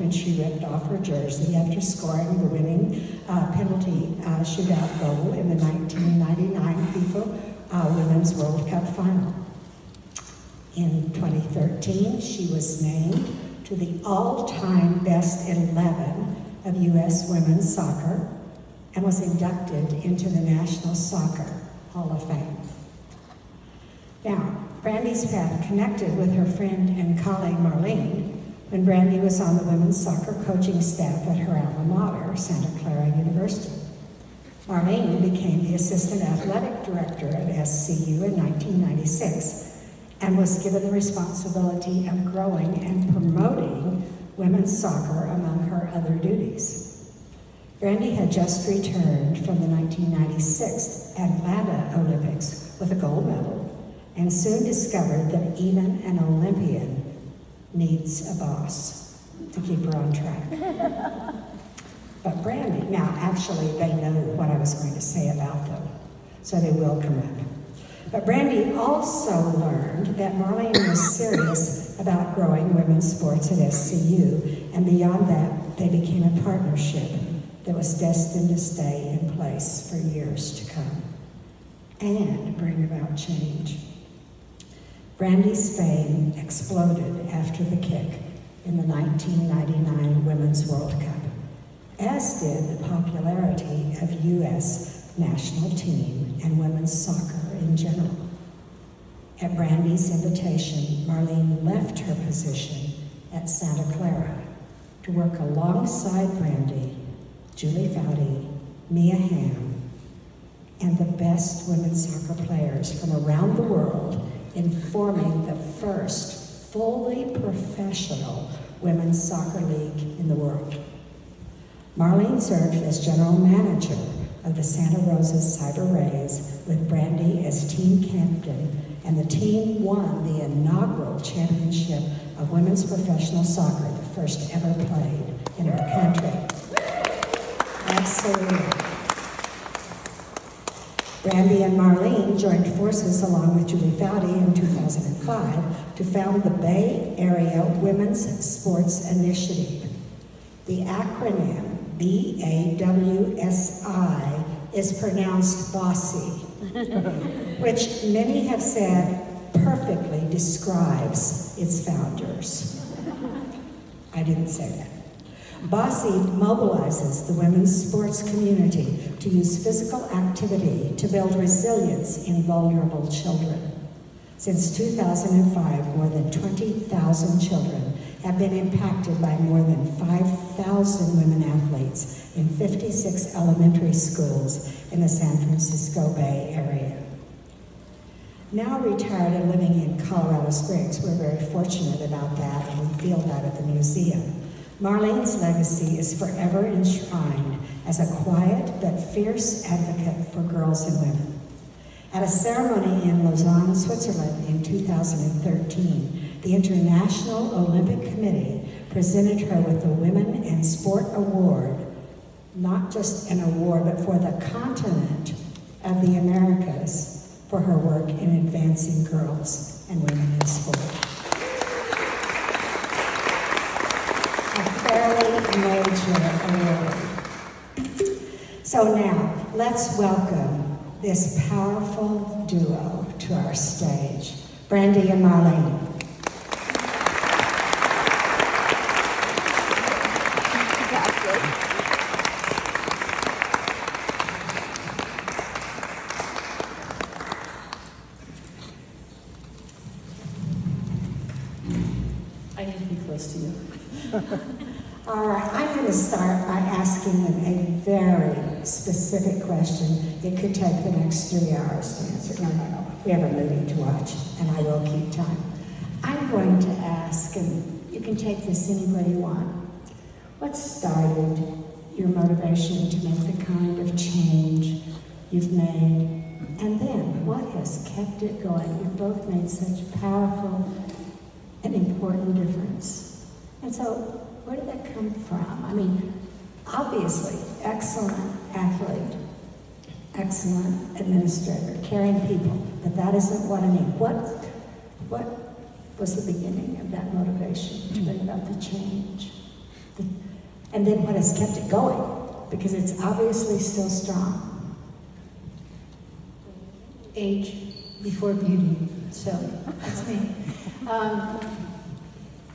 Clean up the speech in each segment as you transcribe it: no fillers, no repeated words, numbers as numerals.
when she ripped off her jersey after scoring the winning penalty shootout goal in the 1999 FIFA Women's World Cup final. In 2013, she was named to the all-time best 11 of U.S. women's soccer and was inducted into the National Soccer Hall of Fame. Now, Brandi's path connected with her friend and colleague Marlene when Brandi was on the women's soccer coaching staff at her alma mater, Santa Clara University. Marlene became the assistant athletic director at SCU in 1996 and was given the responsibility of growing and promoting women's soccer among her other duties. Brandi had just returned from the 1996 Atlanta Olympics with a gold medal and soon discovered that even an Olympian needs a boss to keep her on track. But Brandi, now actually they know what I was going to say about them, so they will come up. But Brandi also learned that Marlene was serious about growing women's sports at SCU, and beyond that, they became a partnership that was destined to stay in place for years to come and bring about change. Brandi's fame exploded after the kick in the 1999 Women's World Cup, as did the popularity of U.S. national team and women's soccer in general. At Brandi's invitation, Marlene left her position at Santa Clara to work alongside Brandi, Julie Foudy, Mia Hamm, and the best women's soccer players from around the world in forming the first fully professional women's soccer league in the world. Marlene served as general manager of the Santa Rosa Cyber Rays with Brandi as team captain, and the team won the inaugural championship of women's professional soccer, the first ever played in our country. Absolutely. Brandi and Marlene joined forces along with Julie Foudy in 2005 to found the Bay Area Women's Sports Initiative. The acronym BAWSI is pronounced bossy, which many have said perfectly describes its founders. I didn't say that. Bossy mobilizes the women's sports community to use physical activity to build resilience in vulnerable children. Since 2005, more than 20,000 children have been impacted by more than 5,000 women athletes in 56 elementary schools in the San Francisco Bay Area. Now retired and living in Colorado Springs, we're very fortunate about that, and we feel that at the museum. Marlene's legacy is forever enshrined as a quiet but fierce advocate for girls and women. At a ceremony in Lausanne, Switzerland in 2013, the International Olympic Committee presented her with the Women in Sport Award, not just an award, but for the continent of the Americas for her work in advancing girls and women in sport. A fairly major award. So now, let's welcome this powerful duo to our stage, Brandi and Marlene. I need to be close to you. All right, I'm going to start by asking them a very specific question. It could take the next 3 hours to answer. No. We have a movie to watch, and I will keep time. I'm going to ask, and you can take this anywhere you want, what started your motivation to make the kind of change you've made? And then, what has kept it going? You've both made such powerful and important difference. And so, where did that come from? I mean, obviously, excellent athlete, excellent administrator, caring people, but that isn't what I mean. What was the beginning of that motivation to bring about the change And then what has kept it going? Because it's obviously still strong. Age before beauty, so that's me.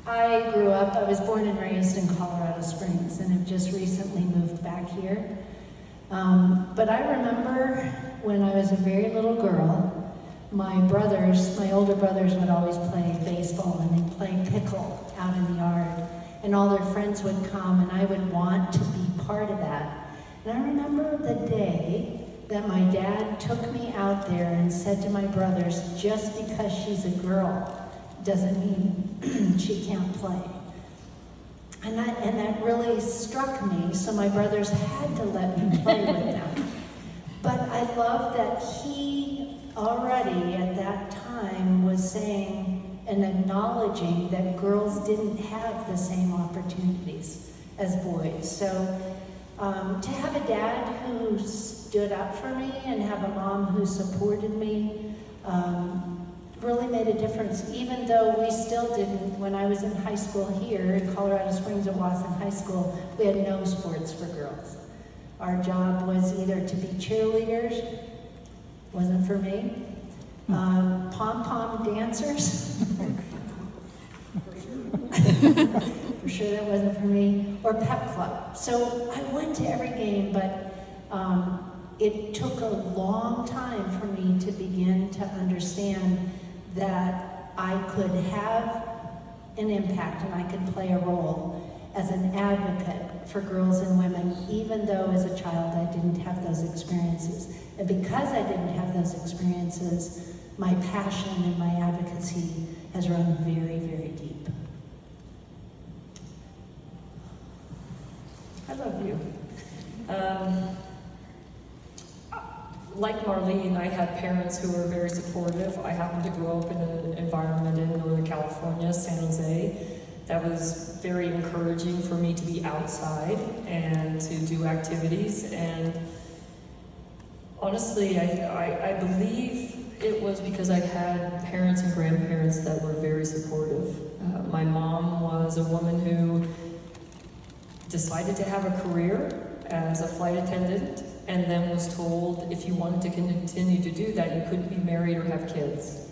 I was born and raised in Colorado Springs and have just recently moved back here. But I remember when I was a very little girl, my older brothers would always play baseball and they'd play pickle out in the yard. And all their friends would come and I would want to be part of that. And I remember the day that my dad took me out there and said to my brothers, just because she's a girl doesn't mean she can't play. And that really struck me, so my brothers had to let me play with them. But I love that he already at that time was saying and acknowledging that girls didn't have the same opportunities as boys. So to have a dad who stood up for me and have a mom who supported me really made a difference, even though we still didn't. When I was in high school here in Colorado Springs at Wasson High School, we had no sports for girls. Our job was either to be cheerleaders, wasn't for me, pom-pom dancers, for sure that wasn't for me, or pep club. So I went to every game, but it took a long time for me to begin to understand that I could have an impact and I could play a role as an advocate for girls and women, even though as a child I didn't have those experiences. And because I didn't have those experiences, my passion and my advocacy has run very, very deep. I love you. Like Marlene, I had parents who were very supportive. I happened to grow up in an environment in Northern California, San Jose, that was very encouraging for me to be outside and to do activities. And honestly, I believe it was because I had parents and grandparents that were very supportive. My mom was a woman who decided to have a career as a flight attendant, and then was told if you wanted to continue to do that, you couldn't be married or have kids.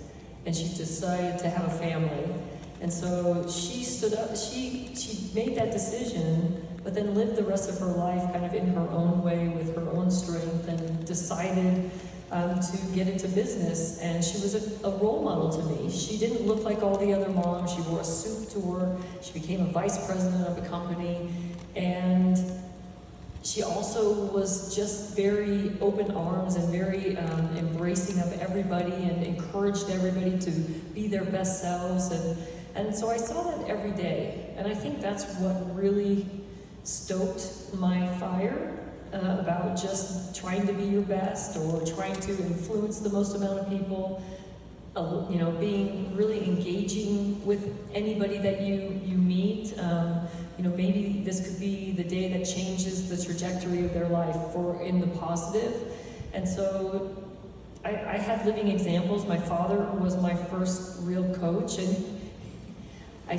And she decided to have a family. And so she stood up, she made that decision, but then lived the rest of her life kind of in her own way with her own strength, and decided to get into business. And she was a role model to me. She didn't look like all the other moms. She wore a suit to work. She became a vice president of a company. And she also was just very open arms and very embracing of everybody and encouraged everybody to be their best selves. And so I saw that every day. And I think that's what really stoked my fire about just trying to be your best or trying to influence the most amount of people. Being really engaging with anybody that you meet. Maybe this could be the day that changes the trajectory of their life in the positive. And so I had living examples. My father was my first real coach, and I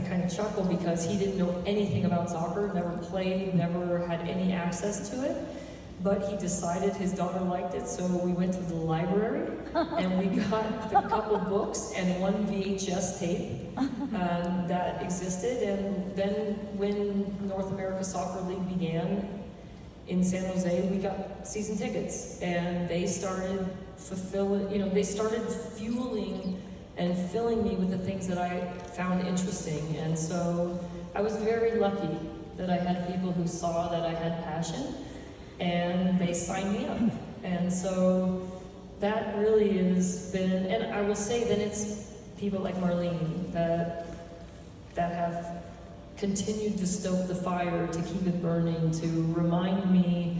kind of chuckle because he didn't know anything about soccer, never played, never had any access to it. But he decided his daughter liked it, so we went to the library and we got a couple books and one VHS tape that existed. And then when North America Soccer League began in San Jose, we got season tickets, and they started fueling and filling me with the things that I found interesting. And so I was very lucky that I had people who saw that I had passion, and they signed me up. And so that really has been, and I will say that it's people like Marlene that have continued to stoke the fire, to keep it burning, to remind me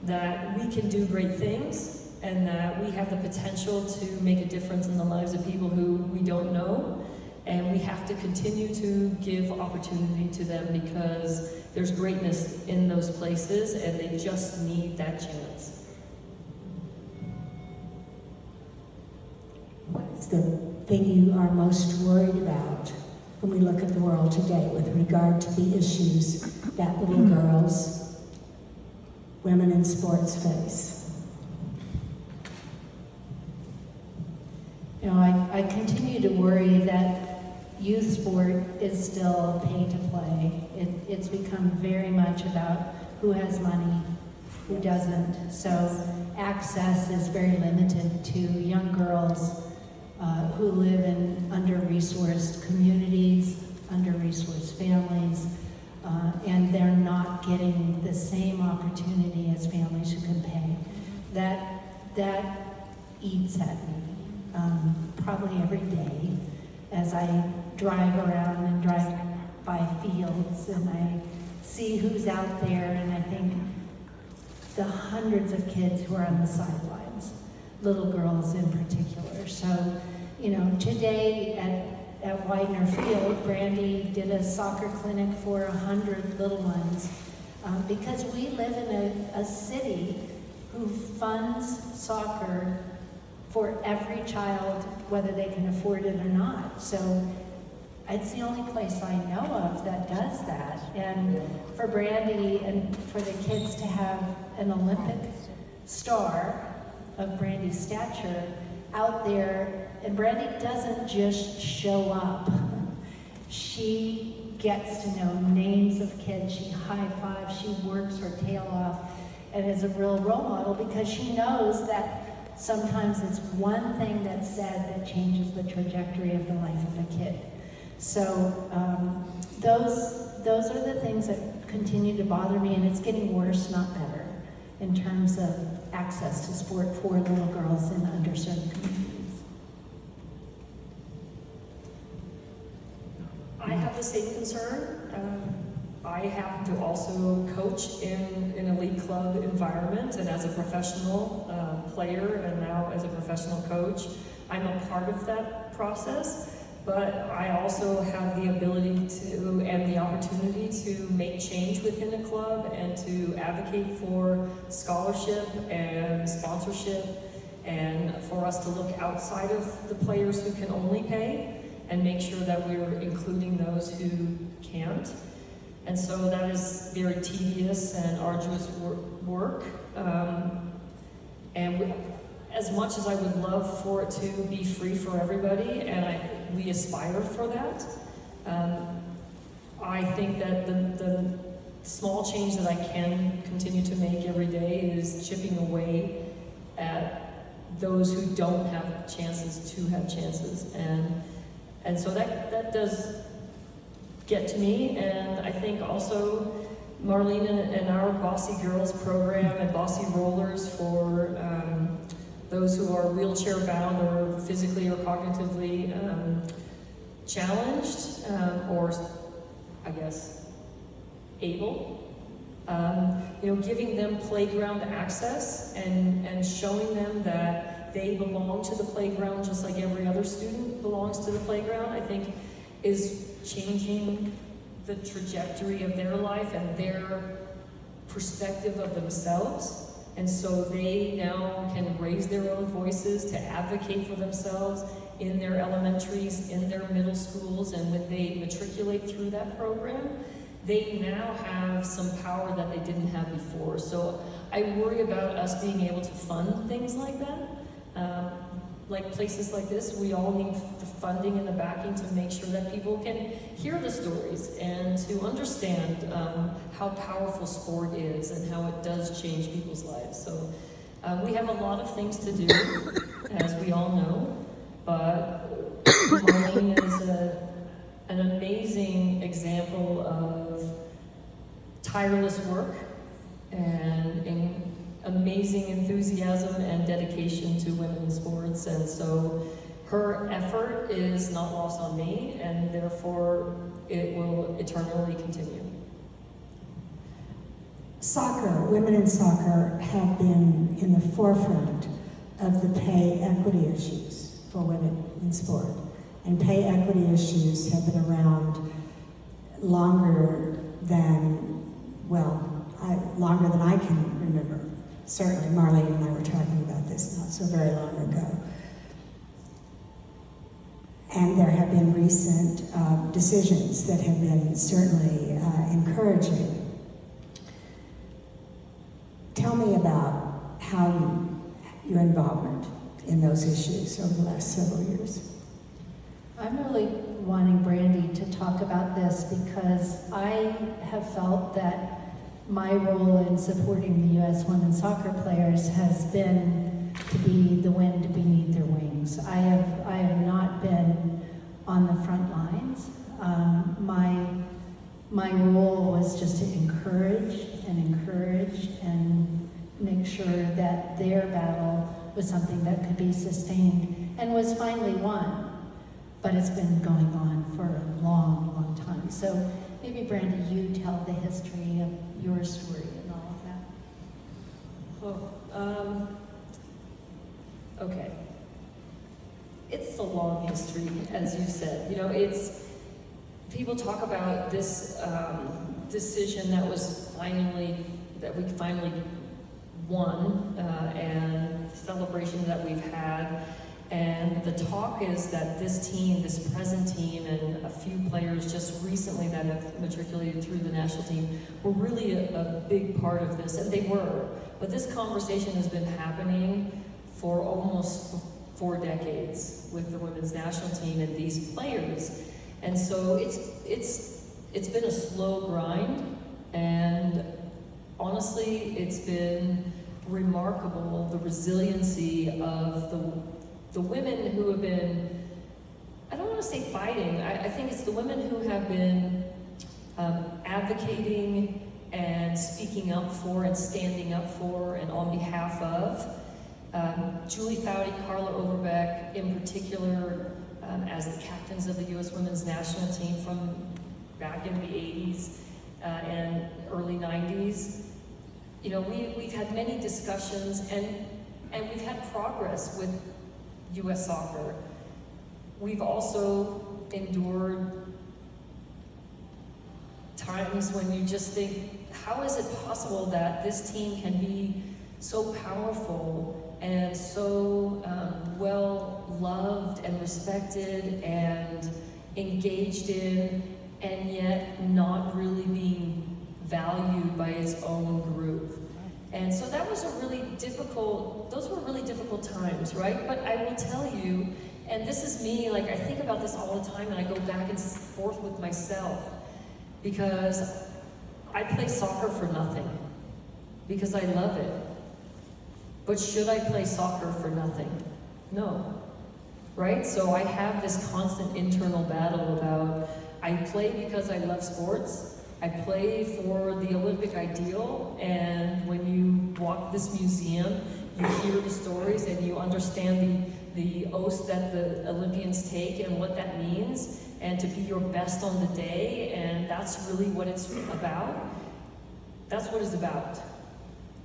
that we can do great things and that we have the potential to make a difference in the lives of people who we don't know. And we have to continue to give opportunity to them because there's greatness in those places and they just need that chance. What's the thing you are most worried about when we look at the world today with regard to the issues that little girl's women in sports face? You know, I continue to worry that youth sport is still pay to play. It's become very much about who has money, who doesn't. So access is very limited to young girls who live in under-resourced communities, under-resourced families, and they're not getting the same opportunity as families who can pay. That eats at me. Probably every day as I drive around and drive by fields and I see who's out there, and I think the hundreds of kids who are on the sidelines, little girls in particular. So, you know, today at Widener Field, Brandi did a soccer clinic for 100 little ones because we live in a city who funds soccer for every child, whether they can afford it or not. So it's the only place I know of that does that. And for Brandi and for the kids to have an Olympic star of Brandi's stature out there, and Brandi doesn't just show up. She gets to know names of kids, she high-fives, she works her tail off, and is a real role model because she knows that sometimes it's one thing that's said that changes the trajectory of the life of a kid. So those are the things that continue to bother me, and it's getting worse, not better, in terms of access to sport for little girls in underserved communities. I have the same concern. I happen to also coach in an elite club environment, and as a professional player and now as a professional coach, I'm a part of that process, but I also have the ability to and the opportunity to make change within a club and to advocate for scholarship and sponsorship, and for us to look outside of the players who can only pay and make sure that we're including those who can't. And so that is very tedious and arduous work. As much as I would love for it to be free for everybody, and we aspire for that, I think that the small change that I can continue to make every day is chipping away at those who don't have chances to have chances. And so that does get to me, and I think also Marlene and our Bossy Girls program and Bossy Rollers for those who are wheelchair bound or physically or cognitively challenged, or I guess able, giving them playground access and showing them that they belong to the playground just like every other student belongs to the playground, I think is changing the trajectory of their life and their perspective of themselves. And so they now can raise their own voices to advocate for themselves in their elementaries, in their middle schools, and when they matriculate through that program, they now have some power that they didn't have before. So I worry about us being able to fund things like that. Like places like this, we all need the funding and the backing to make sure that people can hear the stories and to understand how powerful sport is and how it does change people's lives. So we have a lot of things to do, as we all know, but Marlene is an amazing example of tireless work and amazing enthusiasm and dedication to women in sports, and so her effort is not lost on me, and therefore it will eternally continue. Soccer, women in soccer have been in the forefront of the pay equity issues for women in sport, and pay equity issues have been around longer than I can remember. Certainly, Marlene and I were talking about this not so very long ago. And there have been recent decisions that have been certainly encouraging about your involvement in those issues over the last several years. I'm really wanting Brandi to talk about this because I have felt that my role in supporting the U.S. women's soccer players has been to be the wind beneath their wings. I have not been on the front lines. My role was just to encourage and make sure that their battle was something that could be sustained and was finally won. But it's been going on for a long, long time. So maybe, Brandi, you tell the history of your story and all of that. Okay. It's a long history, as you said. You know, people talk about this decision that we finally won, and celebration that we've had. And the talk is that this team, this present team, and a few players just recently that have matriculated through the national team were really a big part of this, and they were. But this conversation has been happening for almost 4 decades with the women's national team and these players. And so it's been a slow grind, and honestly, it's been remarkable, the resiliency of the women who have been, I don't want to say fighting, I think it's the women who have been advocating and speaking up for and standing up for and on behalf of. Julie Foudy, Carla Overbeck in particular, as the captains of the U.S. women's national team from back in the 80s and early 90s. You know, we've had many discussions and we've had progress with U.S. soccer. We've also endured times when you just think, how is it possible that this team can be so powerful and so well loved and respected and engaged in, and yet not really being valued by its own group? And so that was those were really difficult times, right? But I will tell you, and this is me, like I think about this all the time and I go back and forth with myself, because I play soccer for nothing, because I love it. But should I play soccer for nothing? No, right? So I have this constant internal battle about, I play because I love sports, I play for the Olympic ideal, and when you walk this museum, you hear the stories and you understand the oaths that the Olympians take and what that means, and to be your best on the day, and that's really what it's about. That's what it's about.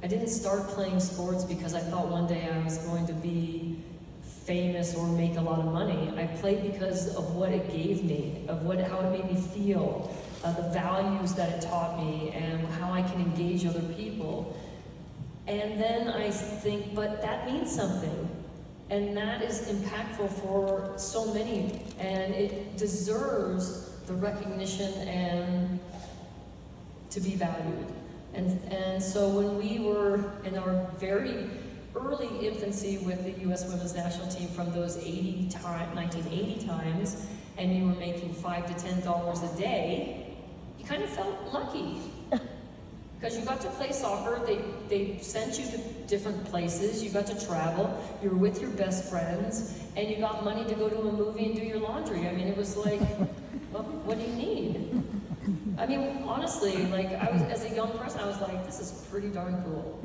I didn't start playing sports because I thought one day I was going to be famous or make a lot of money. I played because of what it gave me, of how it made me feel, the values that it taught me, and how I can engage other people. And then I think, but that means something. And that is impactful for so many, and it deserves the recognition and to be valued. And so when we were in our very early infancy with the U.S. women's national team from those 1980 times, and you were making $5 to $10 a day, you kind of felt lucky. Because you got to play soccer, they sent you to different places, you got to travel, you were with your best friends, and you got money to go to a movie and do your laundry. I mean, it was like, well, what do you need? I mean, honestly, like, as a young person, I was like, this is pretty darn cool.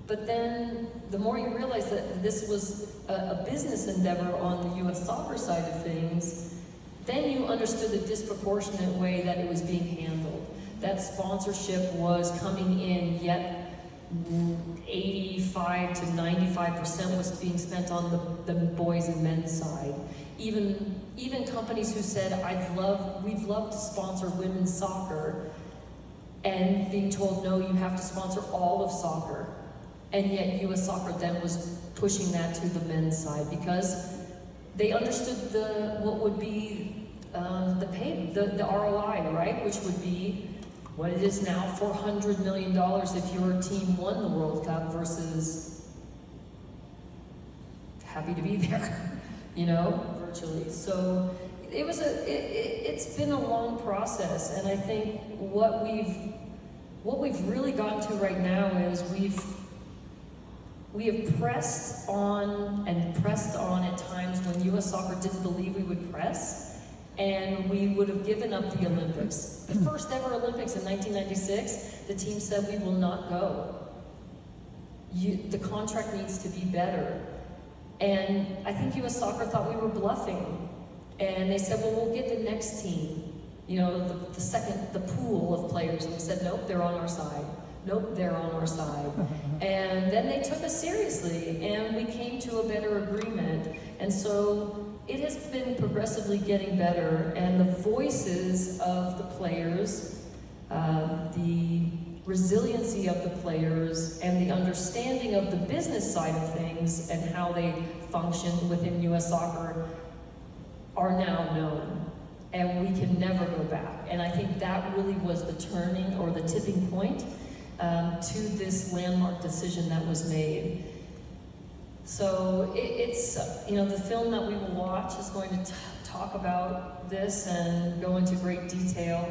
But then, the more you realize that this was a business endeavor on the U.S. soccer side of things, then you understood the disproportionate way that it was being handled. That sponsorship was coming in, yet 85 to 95% was being spent on the boys and men's side. Even companies who said, we'd love to sponsor women's soccer, and being told, no, you have to sponsor all of soccer. And yet U.S. Soccer then was pushing that to the men's side, because they understood what would be the ROI, right? Which would be what it is now, $400 million if your team won the World Cup versus happy to be there, you know, virtually. So it's been a long process, and I think what we've really gotten to right now is we have pressed on at times when U.S. Soccer didn't believe we would press, and we would have given up the Olympics. The first ever Olympics in 1996, the team said we will not go. The contract needs to be better. And I think U.S. Soccer thought we were bluffing. And they said, well, we'll get the next team. You know, the pool of players. And we said, nope, they're on our side. Nope, they're on our side. And then they took us seriously, and we came to a better agreement. And so it has been progressively getting better, and the voices of the players, the resiliency of the players, and the understanding of the business side of things and how they function within U.S. Soccer are now known. And we can never go back. And I think that really was the turning or the tipping point to this landmark decision that was made. So it's, you know, the film that we will watch is going to talk about this and go into great detail.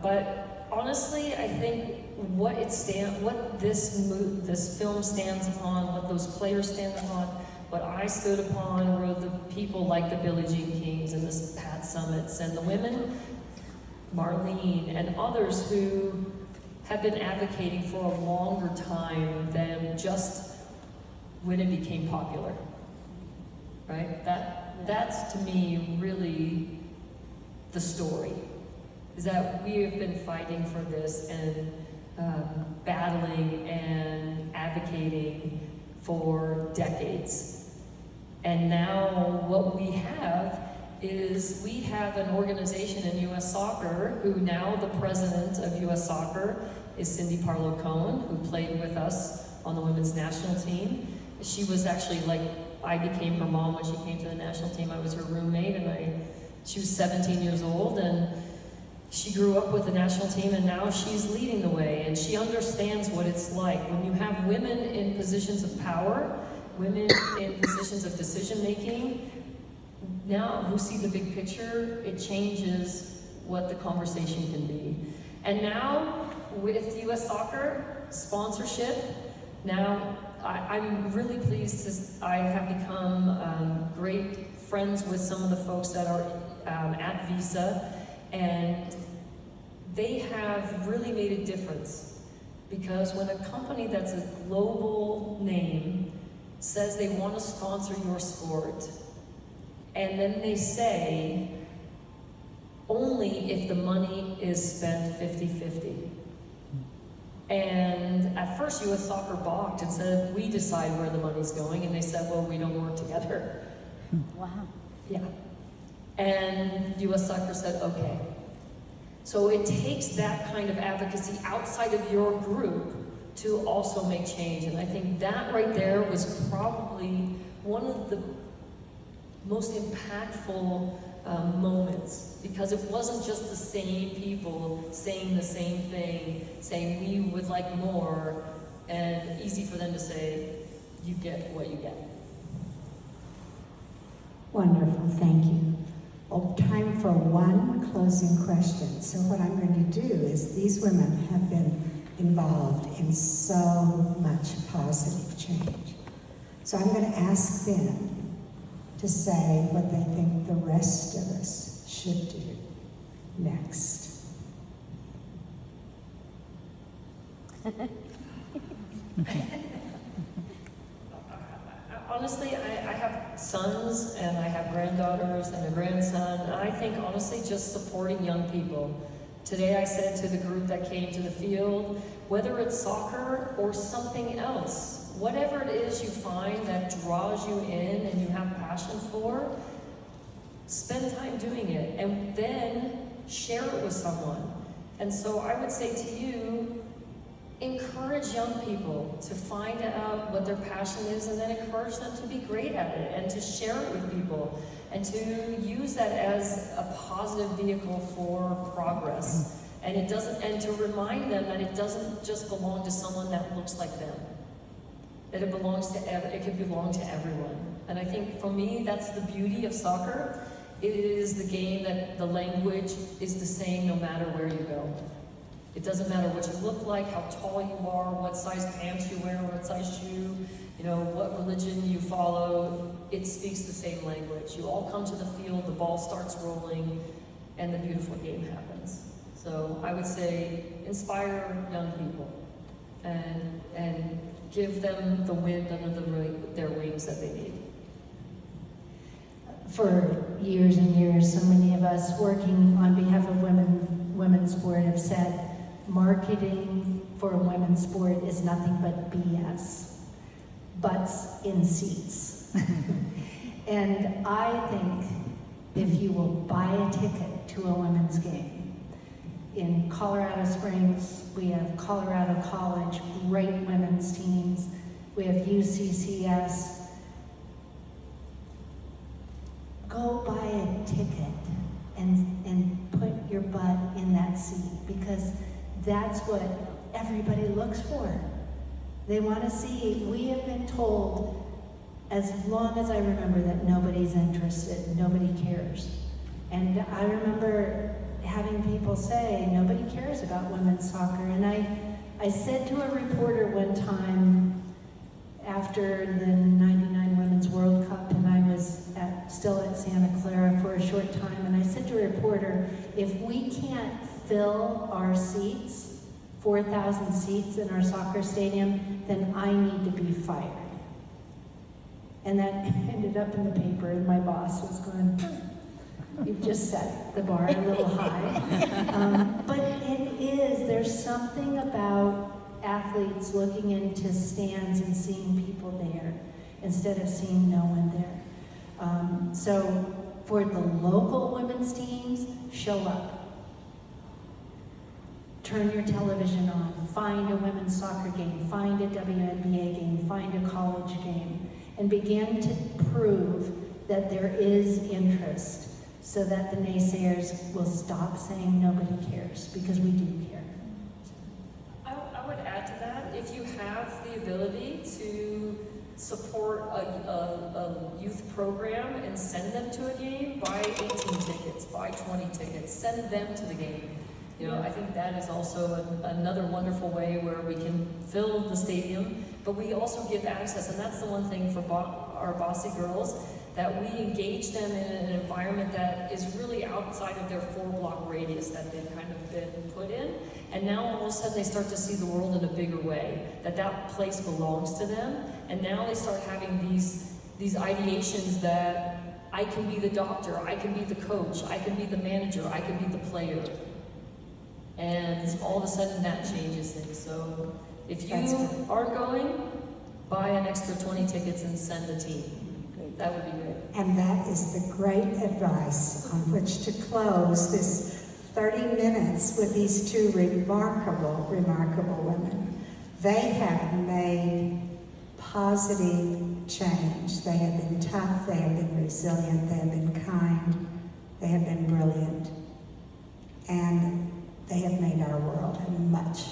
But honestly, I think what this film stands upon, what those players stand upon, what I stood upon were the people like the Billie Jean Kings and the Pat Summits and the women, Marlene and others who have been advocating for a longer time than just when it became popular, right? That's to me really the story, is that we have been fighting for this and battling and advocating for decades. And now what we have is we have an organization in U.S. Soccer who now the president of U.S. Soccer is Cindy Parlow-Cohen, who played with us on the women's national team. She was actually like, I became her mom when she came to the national team. I was her roommate, and she was 17 years old, and she grew up with the national team, and now she's leading the way, and she understands what it's like when you have women in positions of power, women in positions of decision-making. Now, who see the big picture, it changes what the conversation can be. And now, with U.S. Soccer sponsorship, now I'm really pleased I have become great friends with some of the folks that are at Visa, and they have really made a difference. Because when a company that's a global name says they want to sponsor your sport, and then they say, only if the money is spent 50-50. And at first U.S. Soccer balked and said, we decide where the money's going, and they said, well, we don't work together. Wow. Yeah. And U.S. Soccer said, okay. So it takes that kind of advocacy outside of your group to also make change. And I think that right there was probably one of the most impactful moments, because it wasn't just the same people saying the same thing, saying we would like more, and easy for them to say, you get what you get. Wonderful, thank you. Well, time for one closing question. So what I'm going to do is, these women have been involved in so much positive change. So I'm going to ask them to say what they think the rest of us should do next. Honestly, I have sons and I have granddaughters and a grandson. And I think, honestly, just supporting young people. Today I said to the group that came to the field, whether it's soccer or something else, whatever it is you find that draws you in and you have passion for, spend time doing it and then share it with someone. And so I would say to you, encourage young people to find out what their passion is, and then encourage them to be great at it and to share it with people and to use that as a positive vehicle for progress. And to remind them that it doesn't just belong to someone that looks like them. That it can belong to everyone. And I think for me, that's the beauty of soccer. It is the game that the language is the same no matter where you go. It doesn't matter what you look like, how tall you are, what size pants you wear, what size shoe, what religion you follow. It speaks the same language. You all come to the field, the ball starts rolling, and the beautiful game happens. So I would say inspire young people and give them the wind under their wings that they need. For years and years, so many of us working on behalf of women's sport have said marketing for women's sport is nothing but BS. Butts in seats. And I think if you will buy a ticket to a women's game, in Colorado Springs, we have Colorado College, great women's teams. We have UCCS. Go buy a ticket and put your butt in that seat, because that's what everybody looks for. They want to see. We have been told, as long as I remember, that nobody's interested, nobody cares. And I remember having people say, nobody cares about women's soccer. And I said to a reporter one time, after the '99 Women's World Cup, and I was still at Santa Clara for a short time, and I said to a reporter, if we can't fill our seats, 4,000 seats in our soccer stadium, then I need to be fired. And that ended up in the paper, and my boss was going, you've just set the bar a little high. But it is, there's something about athletes looking into stands and seeing people there instead of seeing no one there. So for the local women's teams, show up. Turn your television on, find a women's soccer game, find a WNBA game, find a college game, and begin to prove that there is interest so that the naysayers will stop saying nobody cares, because we do care. I would add to that, if you have the ability to support a youth program and send them to a game, buy 18 tickets, buy 20 tickets, send them to the game. I think that is also another wonderful way where we can fill the stadium, but we also give access, and that's the one thing for our Bossy girls, that we engage them in an environment that is really outside of their 4-block radius that they've kind of been put in. And now all of a sudden they start to see the world in a bigger way, that place belongs to them. And now they start having these ideations that I can be the doctor, I can be the coach, I can be the manager, I can be the player. And all of a sudden that changes things. So if you aren't going, buy an extra 20 tickets and send a team. That would be great. And that is the great advice on which to close this 30 minutes with these two remarkable women. They have made positive change. They have been tough, they have been resilient, they have been kind, they have been brilliant. And they have made our world a much